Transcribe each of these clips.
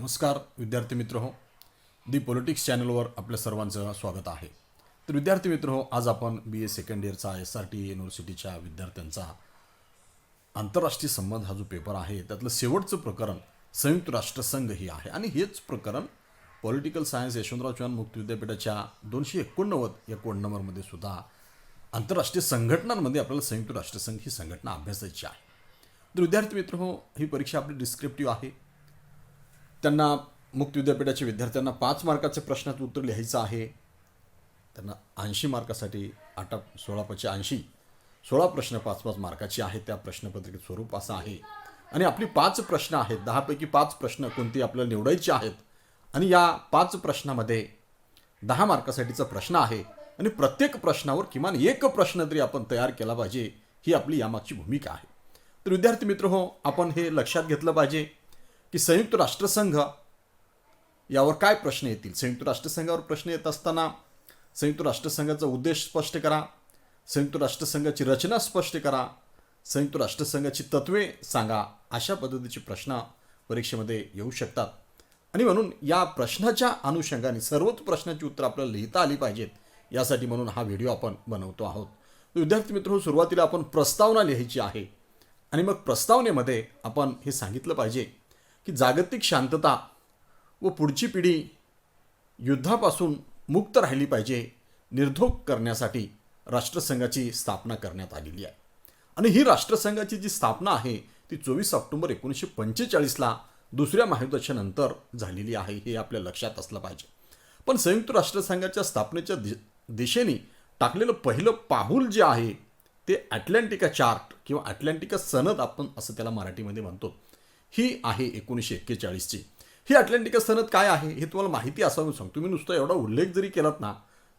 नमस्कार विद्यार्थी मित्र हो, दी पॉलिटिक्स चॅनलवर आपल्या सर्वांचं स्वागत आहे. तर विद्यार्थी मित्र हो, आज आपण BA सेकंड इयरचा SRT युनिव्हर्सिटीच्या विद्यार्थ्यांचा आंतरराष्ट्रीय संबंध हा जो पेपर आहे त्यातलं शेवटचं प्रकरण संयुक्त राष्ट्रसंघ ही आहे. आणि हेच प्रकरण पॉलिटिकल सायन्स यशवंतराव चव्हाण मुक्त विद्यापीठाच्या 289 या कोड नंबरमध्ये सुद्धा आंतरराष्ट्रीय संघटनांमध्ये आपल्याला संयुक्त राष्ट्रसंघ ही संघटना अभ्यासायची आहे. तर विद्यार्थी मित्र हो, ही परीक्षा आपली डिस्क्रिप्टिव्ह आहे. त्यांना मुक्त विद्यापीठाच्या विद्यार्थ्यांना 5 मार्काचे प्रश्नाचं उत्तर लिहायचं आहे. त्यांना 80 मार्कासाठी 16 16 प्रश्न 5-5 मार्काचे आहेत. त्या प्रश्नपत्रिकेत स्वरूप असं आहे. आणि आपली 5 प्रश्न आहेत. 10 पैकी 5 प्रश्न कोणती आपल्याला निवडायची आहेत. आणि या 5 प्रश्नामध्ये 10 मार्कासाठीचा प्रश्न आहे. आणि प्रत्येक प्रश्नावर किमान एक प्रश्न तरी आपण तयार केला पाहिजे, ही आपली यामागची भूमिका आहे. तर विद्यार्थी मित्र हो, आपण हे लक्षात घेतलं पाहिजे की संयुक्त राष्ट्रसंघ यावर काय प्रश्न येतील. संयुक्त राष्ट्रसंघावर प्रश्न येत असताना संयुक्त राष्ट्रसंघाचा उद्देश स्पष्ट करा, संयुक्त राष्ट्रसंघाची रचना स्पष्ट करा, संयुक्त राष्ट्रसंघाची तत्त्वे सांगा, अशा पद्धतीचे प्रश्न परीक्षेमध्ये येऊ शकतात. आणि म्हणून या प्रश्नाच्या अनुषंगाने सर्वच प्रश्नाची उत्तर आपल्याला लिहिता आली पाहिजेत, यासाठी म्हणून हा व्हिडिओ आपण बनवतो आहोत. विद्यार्थी मित्र, सुरुवातीला आपण प्रस्तावना लिहायची आहे. आणि मग प्रस्तावनेमध्ये आपण हे सांगितलं पाहिजे की जागतिक शांतता व पुढची पिढी युद्धापासून मुक्त राहिली पाहिजे, निर्धोक करण्यासाठी राष्ट्रसंघाची स्थापना करण्यात आलेली आहे. आणि ही राष्ट्रसंघाची जी स्थापना आहे ती 24 ऑक्टोबर 1945ला दुसऱ्या महायुद्धाच्या नंतर झालेली आहे, हे आपल्या लक्षात असलं पाहिजे. पण संयुक्त राष्ट्रसंघाच्या स्थापनेच्या दिशेने टाकलेलं पहिलं पाऊल जे आहे ते अटलांटिका चार्ट किंवा अटलांटिका सनद आपण असं त्याला मराठीमध्ये म्हणतो, ही आहे 1941ची. ही अटलांटिका सनद काय आहे हे तुम्हाला माहिती असावं सांगतो. मी नुसतं एवढा उल्लेख जरी केलात ना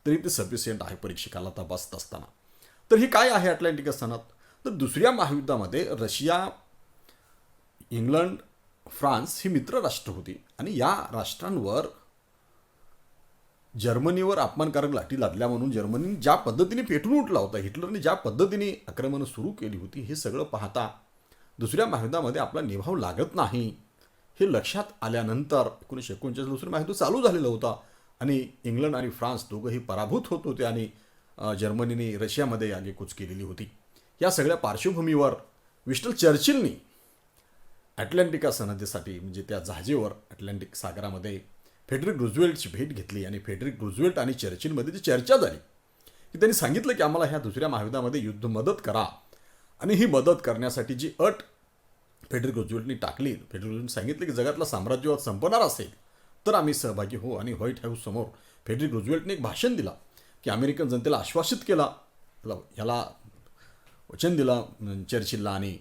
तरी ते सफिशियंट आहे परीक्षकाला तपासत असताना. तर ही काय आहे अटलांटिका सनद? तर दुसऱ्या महायुद्धामध्ये रशिया, इंग्लंड, फ्रान्स ही मित्र राष्ट्र होती. आणि या राष्ट्रांवर जर्मनीवर अपमानकारक लाठी लादल्या म्हणून जर्मनीने ज्या पद्धतीने पेटून उठला होता, हिटलरने ज्या पद्धतीने आक्रमणं सुरू केली होती, हे सगळं पाहता दुसऱ्या महायुद्धामध्ये आपला निभाव लागत नाही हे लक्षात आल्यानंतर 1939 दुसरं महायुद्ध चालू झालेलं होतं. आणि इंग्लंड आणि फ्रान्स दोघंही पराभूत होत होते आणि जर्मनीने रशियामध्ये आगेकूच केलेली होती. या सगळ्या पार्श्वभूमीवर विन्स्टन चर्चिलनी अटलांटिका सनदेसाठी म्हणजे त्या जहाजेवर अटलांटिक सागरामध्ये फेडरिक रूझवेल्टची भेट घेतली. आणि फेडरिक रूझवेल्ट आणि चर्चिलमध्ये जी चर्चा झाली की त्यांनी सांगितलं की आम्हाला ह्या दुसऱ्या महायुद्धामध्ये युद्ध मदत करा. आणि ही मदत करण्यासाठी जी अट फेडरिक रूझवेल्टनी टाकली, फेडरिक रूझवेल्टने सांगितलं की जगातला साम्राज्यवाद संपणार असेल तर आम्ही सहभागी हो. आणि व्हाईट हाऊससमोर फेडरिक रूझवेल्टने एक भाषण दिला की अमेरिकन जनतेला आश्वासित केला, ह्याला वचन दिलं चर्चिलला, आणि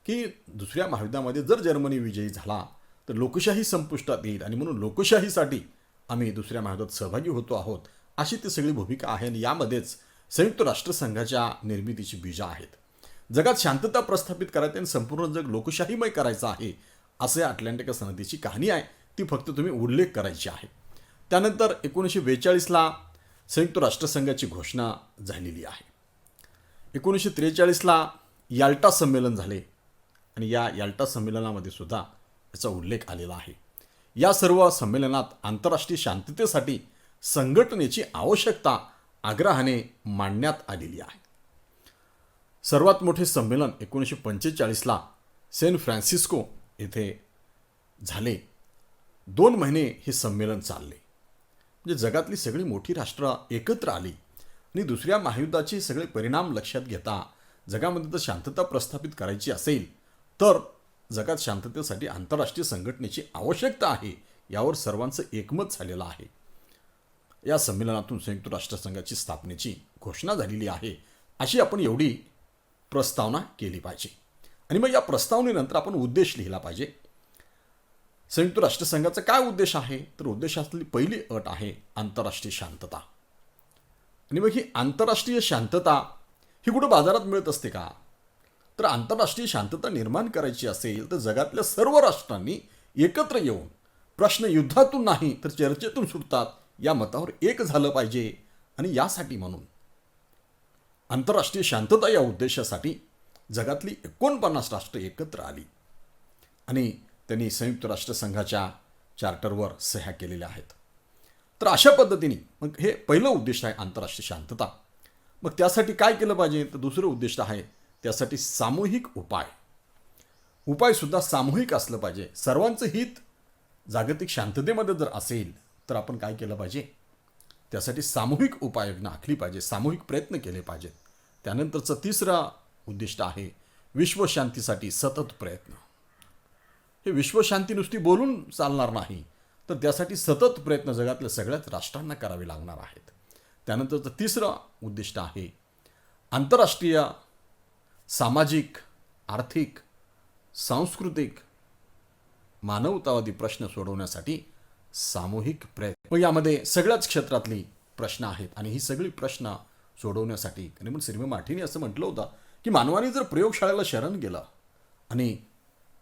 की दुसऱ्या महायुद्धामध्ये जर जर्मनी विजयी झाला तर लोकशाही संपुष्टात येईल आणि म्हणून लोकशाहीसाठी आम्ही दुसऱ्या महायुद्धात सहभागी होतो आहोत, अशी ती सगळी भूमिका आहे. आणि यामध्येच संयुक्त राष्ट्रसंघाच्या निर्मितीची बीजं आहेत. जगात शांतता प्रस्थापित करायची आणि संपूर्ण जग लोकशाहीमय करायचं आहे, असं या अटलांटिका सनदीची कहाणी आहे. ती फक्त तुम्ही उल्लेख करायची आहे. त्यानंतर 1942ला संयुक्त राष्ट्रसंघाची घोषणा झालेली आहे. 1943ला याल्टा संमेलन झाले आणि या याल्टा संमेलनामध्ये सुद्धा याचा उल्लेख आलेला आहे. या सर्व संमेलनात आंतरराष्ट्रीय शांततेसाठी संघटनेची आवश्यकता आग्रहाने मांडण्यात आलेली आहे. सर्वात मोठे संमेलन 1945ला सॅन फ्रान्सिस्को येथे झाले. 2 महिने हे संमेलन चालले. म्हणजे जगातली सगळी मोठी राष्ट्र एकत्र आली आणि दुसऱ्या महायुद्धाचे सगळे परिणाम लक्षात घेता जगामध्ये जर शांतता प्रस्थापित करायची असेल तर जगात शांततेसाठी आंतरराष्ट्रीय संघटनेची आवश्यकता आहे, यावर सर्वांचं एकमत झालेलं आहे. या संमेलनातून संयुक्त राष्ट्रसंघाची स्थापनेची घोषणा झालेली आहे, अशी आपण एवढी प्रस्तावना केली पाहिजे. आणि मग या प्रस्तावनेनंतर आपण उद्देश लिहिला पाहिजे. संयुक्त राष्ट्रसंघाचा काय उद्देश आहे? तर उद्देशातली पहिली अट आहे आंतरराष्ट्रीय शांतता. आणि मग ही आंतरराष्ट्रीय शांतता ही कुठं बाजारात मिळत असते का? तर आंतरराष्ट्रीय शांतता निर्माण करायची असेल तर जगातल्या सर्व राष्ट्रांनी एकत्र येऊन प्रश्न युद्धातून नाही तर चर्चेतून सुटतात, या मतावर एक झालं पाहिजे. आणि यासाठी म्हणून आंतरराष्ट्रीय शांतता या उद्देशासाठी जगातली 49 राष्ट्र एकत्र आली आणि त्यांनी संयुक्त राष्ट्रसंघाच्या चार्टरवर सह्या केलेल्या आहेत. तर अशा पद्धतीने मग हे पहिलं उद्दिष्ट आहे आंतरराष्ट्रीय शांतता. मग त्यासाठी काय केलं पाहिजे, तर दुसरं उद्दिष्ट आहे त्यासाठी सामूहिक उपायसुद्धा सामूहिक असलं पाहिजे. सर्वांचं हित जागतिक शांततेमध्ये जर असेल तर आपण काय केलं पाहिजे, त्यासाठी सामूहिक उपाययोजना आखली पाहिजे, सामूहिक प्रयत्न केले पाहिजेत. त्यानंतरचं तिसरं उद्दिष्ट आहे विश्वशांतीसाठी सतत प्रयत्न. हे विश्वशांती नुसती बोलून चालणार नाही, तर त्यासाठी सतत प्रयत्न जगातल्या सगळ्याच राष्ट्रांना करावे लागणार आहेत. त्यानंतरचं तिसरं उद्दिष्ट आहे आंतरराष्ट्रीय सामाजिक, आर्थिक, सांस्कृतिक, मानवतावादी प्रश्न सोडवण्यासाठी सामूहिक प्रयत्न. मग यामध्ये सगळ्याच क्षेत्रातली प्रश्न आहेत आणि ही सगळी प्रश्न सोडवण्यासाठी कारण सिरिमा मार्टिनी असं म्हटलं होतं की मानवाने जर प्रयोगशाळेला शरण गेलं आणि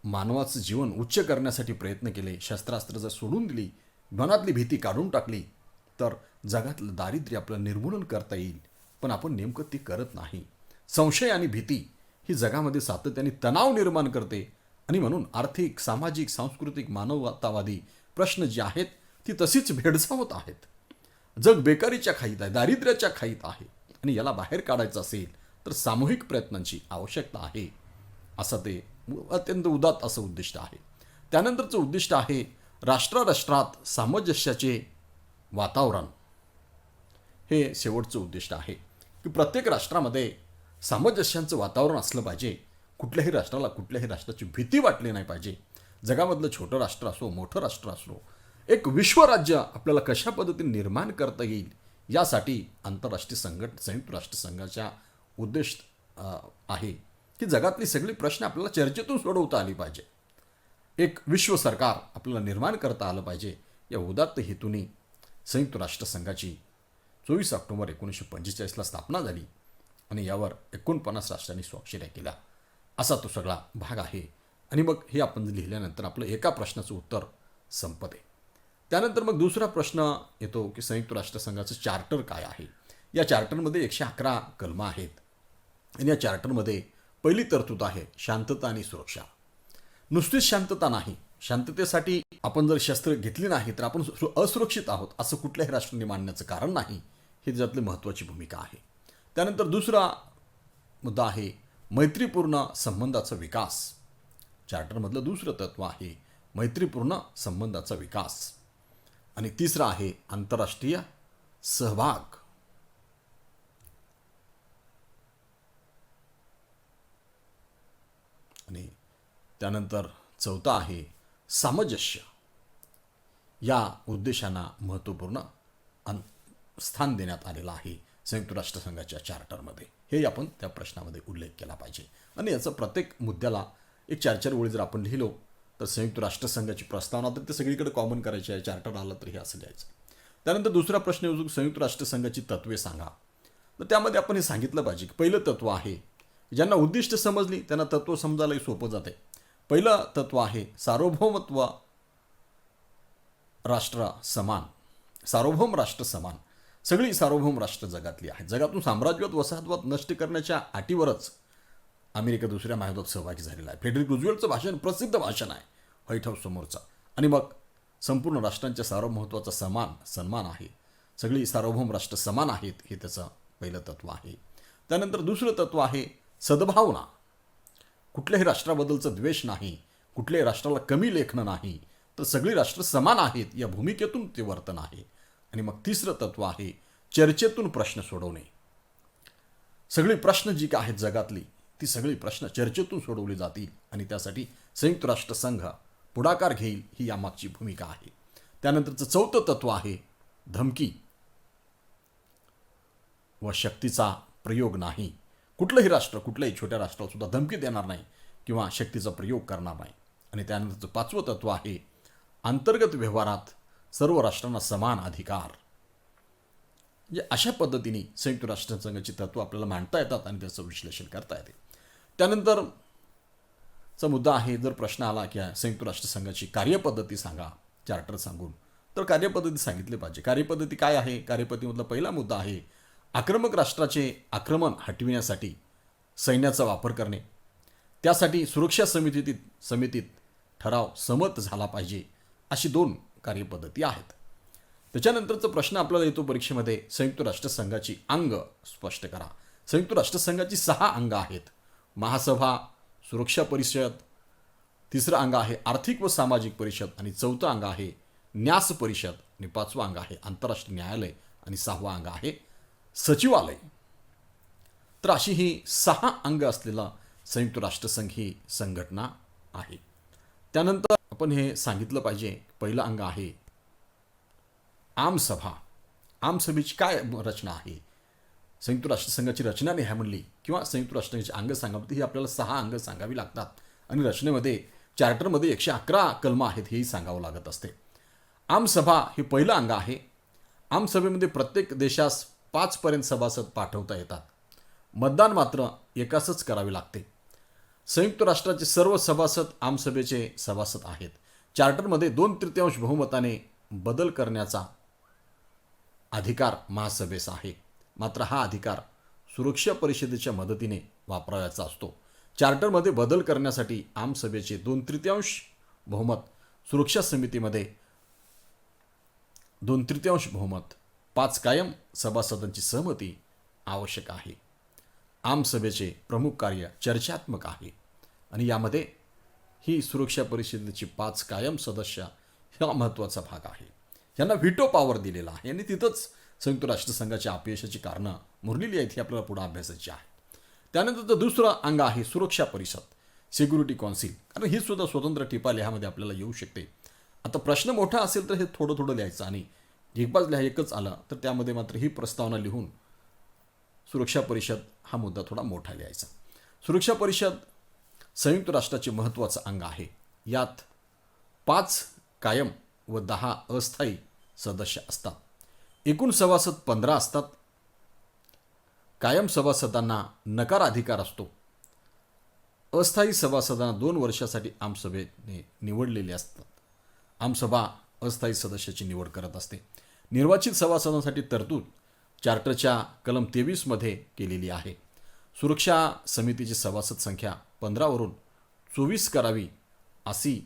मानवाचं जीवन उच्च करण्यासाठी प्रयत्न केले, शस्त्रास्त्र जर सोडून दिली, मनातली भीती काढून टाकली, तर जगातलं दारिद्र्य आपलं निर्मूलन करता येईल. पण आपण नेमकं ते करत नाही. संशय आणि भीती ही जगामध्ये सातत्याने तणाव निर्माण करते आणि म्हणून आर्थिक, सामाजिक, सांस्कृतिक, मानवतावादी प्रश्न जे आहेत ती तशीच भेडसावत आहेत. जग बेकारीच्या खाईत आहे, दारिद्र्याच्या खाईत आहे आणि याला बाहेर काढायचं असेल तर सामूहिक प्रयत्नांची आवश्यकता आहे, असं ते अत्यंत उदात्त असं उद्दिष्ट आहे. त्यानंतरचं उद्दिष्ट आहे राष्ट्रात सामंजस्याचे वातावरण. हे शेवटचं उद्दिष्ट आहे की प्रत्येक राष्ट्रामध्ये सामंजस्याचं वातावरण असलं पाहिजे. कुठल्याही राष्ट्राला कुठल्याही राष्ट्राची भीती वाटली नाही पाहिजे. जगामधलं छोटं राष्ट्र असो, मोठं राष्ट्र असो, एक विश्वराज्य आपल्याला कशा पद्धतीने निर्माण करता येईल यासाठी संयुक्त राष्ट्रसंघाच्या उद्देश आहे की जगातली सगळी प्रश्न आपल्याला चर्चेतून सोडवता आली पाहिजे. एक विश्व सरकार आपल्याला निर्माण करता आलं पाहिजे. या उदात्त हेतूने संयुक्त राष्ट्रसंघाची 24 ऑक्टोबर 1945ला स्थापना झाली आणि यावर 49 राष्ट्रांनी स्वाक्षऱ्या केल्या. असा तो सगळा भाग आहे. आणि मग हे आपण लिहिल्यानंतर आपलं एका प्रश्नाचं उत्तर संपते. त्यानंतर मग दुसरा प्रश्न येतो की संयुक्त राष्ट्रसंघाचं चार्टर काय आहे. या चार्टरमध्ये 111 कलमं आहेत आणि या चार्टरमध्ये पहिली तरतूद आहे शांतता आणि सुरक्षा. नुसतीच शांतता नाही, शांततेसाठी आपण जर शस्त्र घेतली नाही तर आपण असुरक्षित आहोत असं कुठल्याही राष्ट्रांनी मानण्याचं कारण नाही. हे त्यातली महत्त्वाची भूमिका आहे. त्यानंतर दुसरा मुद्दा आहे मैत्रीपूर्ण संबंधाचा विकास. चार्टरमधलं दुसरं तत्व आहे मैत्रीपूर्ण संबंधाचा विकास. आणि तिसरं आहे आंतरराष्ट्रीय सहभाग. आणि त्यानंतर चौथा आहे सामंजस्य. या उद्देशांना महत्त्वपूर्ण स्थान देण्यात आलेलं आहे संयुक्त राष्ट्रसंघाच्या चार्टरमध्ये. हे आपण त्या प्रश्नामध्ये उल्लेख केला पाहिजे. आणि याचं प्रत्येक मुद्द्याला एक 4-4 ओळी जर आपण लिहिलो तर संयुक्त राष्ट्रसंघाची प्रस्तावना तर ते सगळीकडे कॉमन करायची आहे. चार्टर आलं तर हे असं लिहायचं. त्यानंतर दुसरा प्रश्न येतो संयुक्त राष्ट्रसंघाची तत्वे सांगा. तर त्यामध्ये आपण हे सांगितलं पाहिजे की पहिलं तत्व आहे, ज्यांना उद्दिष्ट समजली त्यांना तत्व समजायलाही सोपं जाते. पहिलं तत्व आहे सार्वभौम राष्ट्र समान. सगळी सार्वभौम राष्ट्र जगातली आहेत. जगातून साम्राज्यवाद, वसाहतवाद नष्ट करण्याच्या अटीवरच अमेरिका दुसऱ्या महायुद्धात सहभागी झालेला आहे. फेडरिक रुझवेल्टचं भाषण प्रसिद्ध भाषण आहे व्हाईट हाऊस समोरचं. आणि मग संपूर्ण राष्ट्रांच्या सार्वभौमत्वाचा सन्मान आहे. सगळी सार्वभौम राष्ट्र समान आहेत, हे त्याचं पहिलं तत्व आहे. त्यानंतर दुसरं तत्व आहे सद्भावना. कुठल्याही राष्ट्राबद्दलचं द्वेष नाही, कुठल्याही राष्ट्राला कमी लेखणं नाही, तर सगळी राष्ट्र समान आहेत या भूमिकेतून ते वर्तन आहे. आणि मग तिसरं तत्व आहे चर्चेतून प्रश्न सोडवणे. सगळी प्रश्न जी काय आहेत जगातली ती सगळी प्रश्न चर्चेतून सोडवली जातील आणि त्यासाठी संयुक्त राष्ट्रसंघ पुढाकार घेईल, ही यामागची भूमिका आहे. त्यानंतरचं चौथं तत्व आहे धमकी व शक्तीचा प्रयोग नाही. कुठलंही राष्ट्र कुठल्याही छोट्या राष्ट्राला सुद्धा धमकी देणार नाही किंवा शक्तीचा प्रयोग करणार नाही. आणि त्यानंतरचं पाचवं तत्व आहे अंतर्गत व्यवहारात सर्व राष्ट्रांना समान अधिकार. म्हणजे अशा पद्धतीने संयुक्त राष्ट्रसंघाची तत्व आपल्याला मांडता येतात आणि त्याचं विश्लेषण करता येते. त्यानंतरचा मुद्दा आहे, जर प्रश्न आला की संयुक्त राष्ट्रसंघाची कार्यपद्धती सांगा चार्टर सांगून, तर कार्यपद्धती सांगितली पाहिजे. कार्यपद्धती काय आहे? कार्यपद्धतीमधला पहिला मुद्दा आहे आक्रमक राष्ट्राचे आक्रमण हटविण्यासाठी सैन्याचा वापर करणे. त्यासाठी सुरक्षा समितीत ठराव संमत झाला पाहिजे. अशी 2 कार्यपद्धती आहेत. त्याच्यानंतरचा प्रश्न आपल्याला येतो परीक्षेमध्ये, संयुक्त राष्ट्रसंघाची अंग स्पष्ट करा. संयुक्त राष्ट्रसंघाची 6 अंग आहेत. महासभा, सुरक्षा परिषद, तिसरं अंग आहे आर्थिक व सामाजिक परिषद, आणि चौथं अंग आहे न्यास परिषद, आणि 5वं अंग आहे आंतरराष्ट्रीय न्यायालय, आणि 6वं अंग आहे सचिवालय. तर अशी ही 6 अंग असलेला संयुक्त राष्ट्रसंघ ही संघटना आहे. त्यानंतर आपण हे सांगितलं पाहिजे, पहिलं अंग आहे आमसभा. आमसभेची काय रचना आहे? संयुक्त राष्ट्रसंघाची रचना लिहा म्हणली किंवा संयुक्त राष्ट्रसंघाची अंग सांगावी, ही आपल्याला 6 अंग सांगावी लागतात, आणि रचनेमध्ये चार्टरमध्ये 111 कलमं आहेत हेही सांगावं लागत असते. आमसभा हे पहिलं अंग आहे. आमसभेमध्ये प्रत्येक देशास 5 पर्यंत सभासद पाठवता येतात. मतदान मात्र एकासच करावे लागते. संयुक्त राष्ट्राचे सर्व सभासद आमसभेचे सभासद आहेत. चार्टरमध्ये 2/3 बहुमताने बदल करण्याचा अधिकार महासभेस आहे. मात्र हा अधिकार सुरक्षा परिषदेच्या मदतीने वापरायचा असतो. चार्टरमध्ये बदल करण्यासाठी आमसभेचे 2/3 बहुमत, सुरक्षा समितीमध्ये 2/3 बहुमत, 5 कायम सभासदांची सहमती आवश्यक आहे. आमसभेचे प्रमुख कार्य चर्चात्मक आहे, आणि यामध्ये ही सुरक्षा परिषदेची 5 कायम सदस्य हा महत्त्वाचा भाग आहे. यांना व्हिटो पॉवर दिलेला आहे, आणि तिथंच संयुक्त राष्ट्रसंघाच्या अपयशाची कारणं मुरलेली आहेत, ही आपल्याला पुढे अभ्यासाची आहे. त्यानंतर दुसरं अंग आहे सुरक्षा परिषद, सिक्युरिटी कौन्सिल. कारण ही सुद्धा स्वतंत्र टिपा लिहामध्ये आपल्याला येऊ शकते. आता प्रश्न मोठा असेल तर हे थोडं थोडं लिहायचं, आणि एकच लिहा एकच आलं तर त्यामध्ये मात्र ही प्रस्तावना लिहून सुरक्षा परिषद हा मुद्दा थोडा मोठा लिहायचा. सुरक्षा परिषद संयुक्त राष्ट्राचे महत्त्वाचं अंग आहे. यात 5 कायम व 10 अस्थायी सदस्य असतात. एकूण सभासद 15 असतात. कायम सभासदांना नकार अधिकार असतो. अस्थायी सभासदांना 2 वर्षासाठी आमसभेने निवडलेले असतात. आमसभा अस्थायी सदस्याची निवड करत असते. निर्वाचित सभासदांसाठी तरतूद चार्टरच्या कलम 23 मध्ये केलेली आहे. सुरक्षा समितीची सभासद संख्या 15 वरून 24 करावी अशी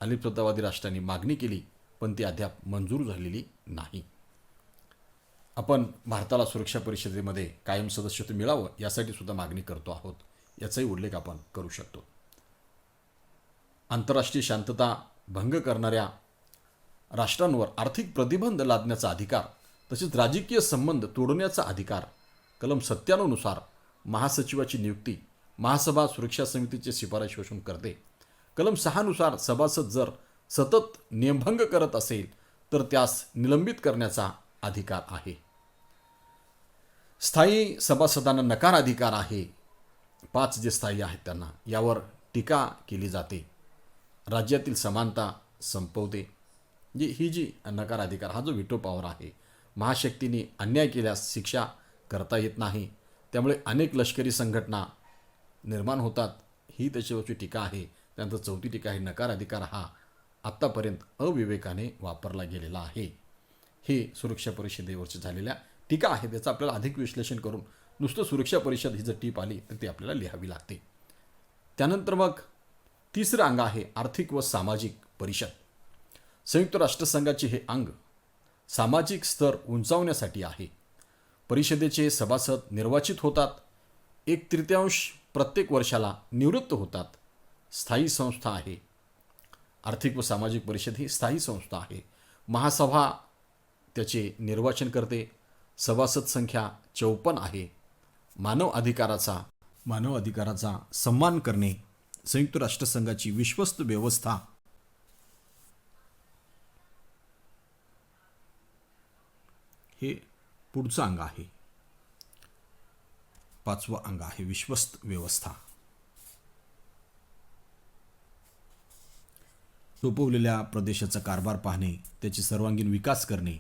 अलिप्ततावादी राष्ट्रांनी मागणी केली, पण ती अद्याप मंजूर झालेली नाही. आपण भारताला सुरक्षा परिषदेमध्ये कायम सदस्यत्व मिळावं यासाठी सुद्धा मागणी करतो आहोत, याचाही उल्लेख आपण करू शकतो. आंतरराष्ट्रीय शांतता भंग करणाऱ्या राष्ट्रांवर आर्थिक प्रतिबंध लादण्याचा अधिकार, तसेच राजकीय संबंध तोडण्याचा अधिकार कलम 97 नुसार महासचिवाची नियुक्ती महासभा सुरक्षा समितीचे शिफारशीवरून करते. कलम 6 नुसार सभासद जर सतत नियमभंग करत असेल तर त्यास निलंबित करण्याचा अधिकार आहे. स्थायी सभासदांना नकार अधिकार आहे. 5 जे स्थायी आहेत त्यांना यावर टीका केली जाते. राज्यातील समानता संपवते. ही जी नकार अधिकार, हा जो व्हिटो पॉवर आहे, महाशक्तीने अन्याय केल्यास शिक्षा करता येत नाही. त्यामुळे अनेक लष्करी संघटना निर्माण होतात. ही त्याच्यावरची टीका आहे. त्यानंतर 4थी टीका आहे, नकार अधिकार हा आत्तापर्यंत अविवेकाने वापरला गेलेला आहे. हे सुरक्षा परिषदेवरची झालेल्या टीका आहे. त्याचं आपल्याला अधिक विश्लेषण करून नुसतं सुरक्षा परिषद ही जर टीप आली तर ती आपल्याला लिहावी लागते. त्यानंतर मग तिसरं अंग आहे आर्थिक व सामाजिक परिषद. संयुक्त राष्ट्रसंघाचे हे अंग सामाजिक स्तर उंचावण्यासाठी आहे. परिषदेचे सभासद निर्वाचित होतात. 1/3 प्रत्येक वर्षाला निवृत्त होतात. स्थायी संस्था आहे. आर्थिक व सामाजिक परिषद ही स्थायी संस्था आहे. महासभा त्याचे निर्वाचन करते. सभासद संख्या 54 आहे. मानव अधिकाराचा सन्मान करणे संयुक्त राष्ट्रसंघाची विश्वस्त व्यवस्था हे पुढचं अंग आहे. 5वं अंग आहे विश्वस्त व्यवस्था. सोपवलेल्या प्रदेशाचा कारभार पाहणे, त्याची सर्वांगीण विकास करणे.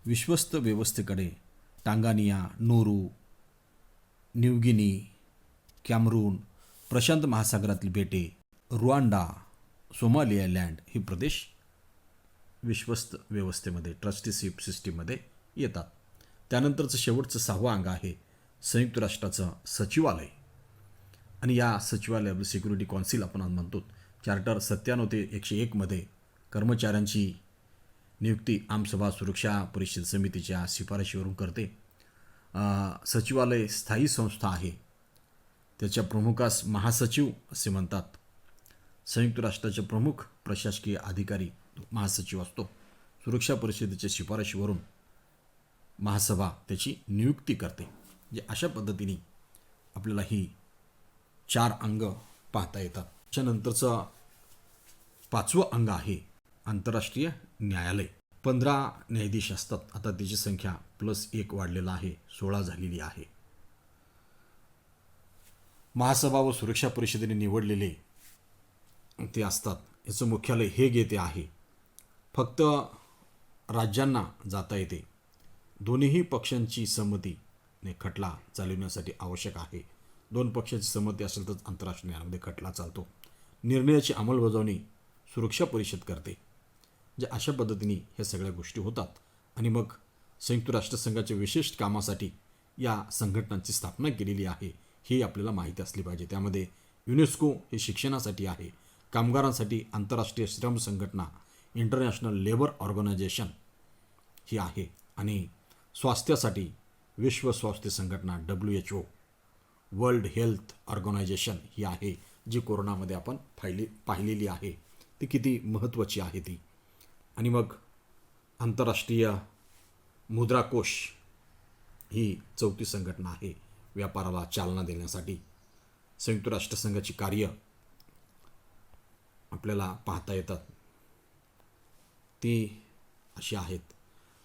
विश्वस्त व्यवस्थेकडे टांगानिया, नोरू, न्यूगिनी, कॅमरून, प्रशांत महासागरातील बेटे, रुआंडा, सोमालियालँड हे प्रदेश विश्वस्त व्यवस्थेमध्ये ट्रस्टीशिप सिस्टीममध्ये येतात. त्यानंतरचं शेवटचं 6वं अंग आहे संयुक्त राष्ट्राचं सचिवालय. आणि या सचिवालयाला सिक्युरिटी कौन्सिल आपण म्हणतो. चार्टर 97 ते 101मध्ये कर्मचाऱ्यांची नियुक्ती आमसभा सुरक्षा परिषद समितीच्या शिफारशीवरून करते. सचिवालय स्थायी संस्था आहे. त्याच्या प्रमुखास महासचिव असे म्हणतात. संयुक्त राष्ट्राचे प्रमुख प्रशासकीय अधिकारी महासचिव असतो. सुरक्षा परिषदेच्या शिफारशीवरून महासभा त्याची नियुक्ती करते. म्हणजे अशा पद्धतीने आपल्याला ही 4 अंग पाहता येतात. त्याच्यानंतरचं 5वं अंग आहे आंतरराष्ट्रीय न्यायालय. 15 न्यायाधीश असतात. आता त्याची संख्या +1 वाढलेला आहे, 16 झालेली आहे. महासभा व सुरक्षा परिषदेने निवडलेले ते असतात. याचं मुख्यालय हेग येथे आहे. फक्त राज्यांना जाता येते. दोन्ही पक्षांची संमतीने खटला चालविण्यासाठी आवश्यक आहे. 2 पक्षाची संमती असेल तर आंतरराष्ट्रीय न्यायालयामध्ये खटला चालतो. निर्णयाची अंमलबजावणी सुरक्षा परिषद करते. जे अशा पद्धतीने ह्या सगळ्या गोष्टी होतात. आणि मग संयुक्त राष्ट्रसंघाच्या विशेष कामासाठी या संघटनांची स्थापना केलेली आहे हे आपल्याला माहिती असली पाहिजे. त्यामध्ये युनेस्को हे शिक्षणासाठी आहे. कामगारांसाठी आंतरराष्ट्रीय श्रम संघटना इंटरनॅशनल लेबर ऑर्गनायझेशन ही आहे. आणि स्वास्थ्यासाठी विश्व स्वास्थ्य संघटना WHO वर्ल्ड हेल्थ ऑर्गनायझेशन ही आहे, जी कोरोनामध्ये आपण पाहिलेली आहे. ती किती महत्त्वाची आहे ती. आणि मग आंतरराष्ट्रीय मुद्राकोष ही 4थी संघटना आहे व्यापाराला चालना देण्यासाठी. संयुक्त राष्ट्रसंघाची कार्य आपल्याला पाहता येतात. ती अशी आहेत.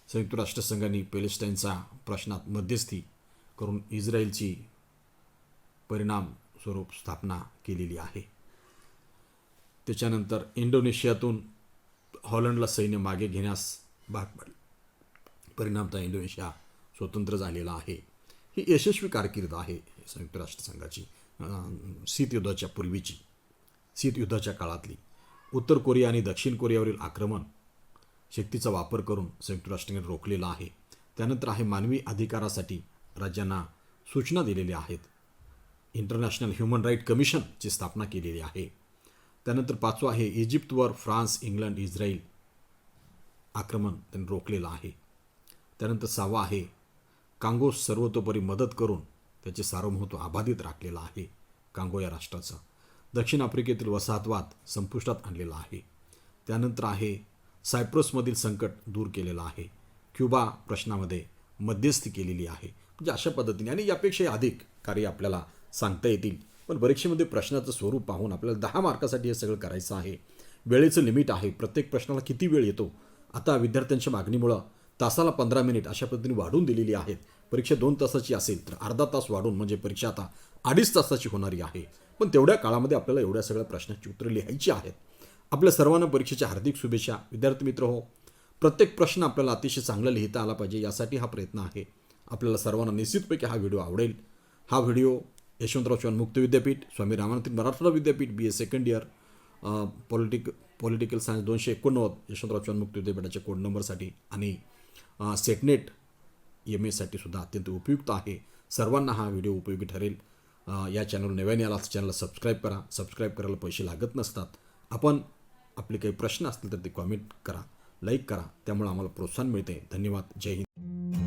संयुक्त राष्ट्रसंघाने पॅलेस्टाईनचा प्रश्नात मध्यस्थी करून इस्रायलची परिणाम स्वरूप स्थापना केलेली आहे. त्याच्यानंतर इंडोनेशियातून हॉलंडला सैन्य मागे घेण्यास भाग पडले. परिणामतः इंडोनेशिया स्वतंत्र झालेला आहे. ही यशस्वी कारकीर्द आहे संयुक्त राष्ट्रसंघाची. शीतयुद्धाच्या पूर्वीची, शीतयुद्धाच्या काळातली. उत्तर कोरिया आणि दक्षिण कोरियावरील आक्रमण शक्तीचा वापर करून संयुक्त राष्ट्रांनी रोखलेला आहे. त्यानंतर आहे मानवी अधिकारासाठी राज्यांना सूचना दिलेल्या आहेत. इंटरनॅशनल ह्युमन राईट कमिशनची स्थापना केलेली आहे. त्यानंतर 5वं आहे इजिप्तवर फ्रान्स, इंग्लंड, इस्रायल आक्रमण त्यांनी रोखलेलं आहे. त्यानंतर 6वं आहे कांगोस सर्वतोपरी मदत करून त्याचे सार्वभौमत्व अबाधित राखलेलं आहे कांगो या राष्ट्राचं. दक्षिण आफ्रिकेतील वसाहतवाद संपुष्टात आणलेला आहे. त्यानंतर आहे सायप्रसमधील संकट दूर केलेलं आहे. क्युबा प्रश्नामध्ये मध्यस्थी केलेली आहे. म्हणजे अशा पद्धतीने आणि यापेक्षा अधिक कार्य आपल्याला सांगता येतील. पण परीक्षेमध्ये प्रश्नाचं स्वरूप पाहून आपल्याला 10 मार्कासाठी हे सगळं करायचं आहे. वेळेचं लिमिट आहे. प्रत्येक प्रश्नाला किती वेळ येतो. आता विद्यार्थ्यांच्या मागणीमुळं तासाला 15 मिनिट अशा पद्धतीने वाढवून दिलेली आहेत. परीक्षा 2 तासाची असेल तर अर्धा तास वाढून म्हणजे परीक्षा आता 2.5 तासाची होणारी आहे. पण तेवढ्या काळामध्ये आपल्याला एवढ्या सगळ्या प्रश्नाची उत्तरं लिहायची आहेत. आपल्या सर्वांना परीक्षेच्या हार्दिक शुभेच्छा. विद्यार्थी मित्र हो, प्रत्येक प्रश्न आपल्याला अतिशय चांगला लिहिता आला पाहिजे यासाठी हा प्रयत्न आहे. आपल्याला सर्वांना निश्चितपैकी हा व्हिडिओ आवडेल. हा व्हिडिओ यशवंतराव चव्हाण मुक्त विद्यापीठ, स्वामी रामानंद मराठवाडा विद्यापीठ, BA second year, political science 289 Yashwantrao Chavan मुक्त विद्यापीठाच्या कोड नंबरसाठी आणि सेटनेट MA साठी सुद्धा अत्यंत उपयुक्त आहे. सर्वांना हा व्हिडिओ उपयोगी ठरेल. या चॅनल नव्याने आला चॅनलला सबस्क्राईब करा. सबस्क्राईब करायला पैसे लागत नसतात. आपण आपले काही प्रश्न असतील तर ते कॉमेंट करा, लाईक करा. त्यामुळे आम्हाला प्रोत्साहन मिळते. धन्यवाद. जय हिंद.